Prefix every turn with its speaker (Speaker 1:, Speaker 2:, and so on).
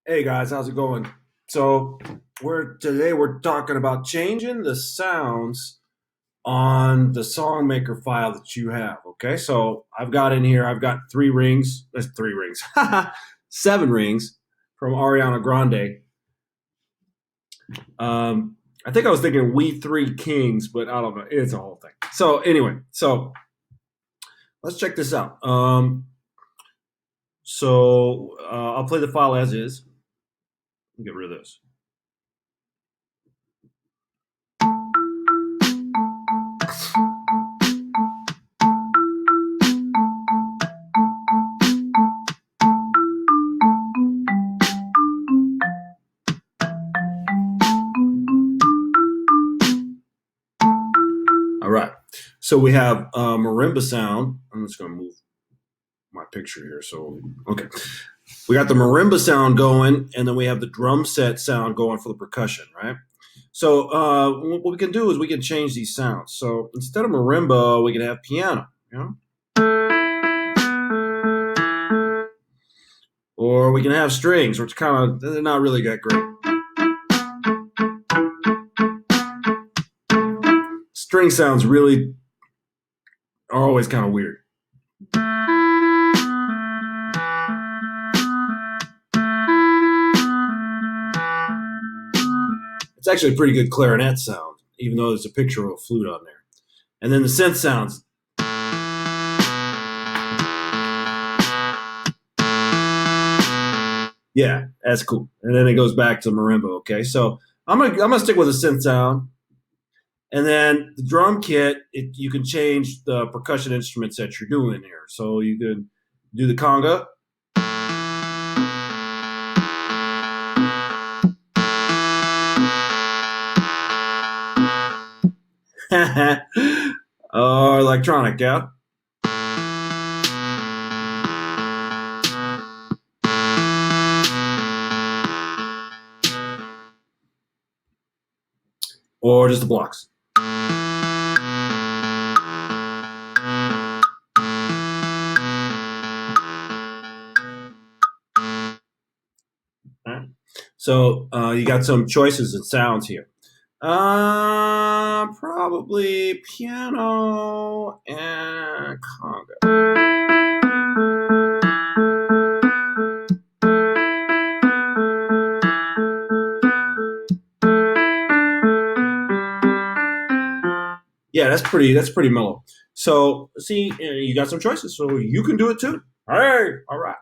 Speaker 1: Hey guys, how's it going? So today we're talking about changing the sounds on the SongMaker file that you have. Okay, so I've got in here, I've got three rings. That's three rings, seven rings from Ariana Grande. I think I was thinking "We Three Kings," but I don't know. It's a whole thing. So anyway, let's check this out. I'll play the file as is. Get rid of this. All right. So we have marimba sound. I'm just going to move my picture here. So, okay. We got the marimba sound going, and then we have the drum set sound going for the percussion, right? So what we can do is we can change these sounds. So instead of marimba, we can have piano, you know? Or we can have strings, which they're not really that great. String sounds really are always kind of weird. It's actually a pretty good clarinet sound, even though there's a picture of a flute on there. And then the synth sounds. Yeah, that's cool. And then it goes back to marimba. Okay, so I'm gonna stick with a synth sound, and then the drum kit. You can change the percussion instruments that you're doing here. So you can do the conga. Or electronic, yeah. Or just the blocks. Right. So you got some choices and sounds here. Probably piano and conga. Yeah, that's pretty mellow. So see, you got some choices, so you can do it too. All right, all right.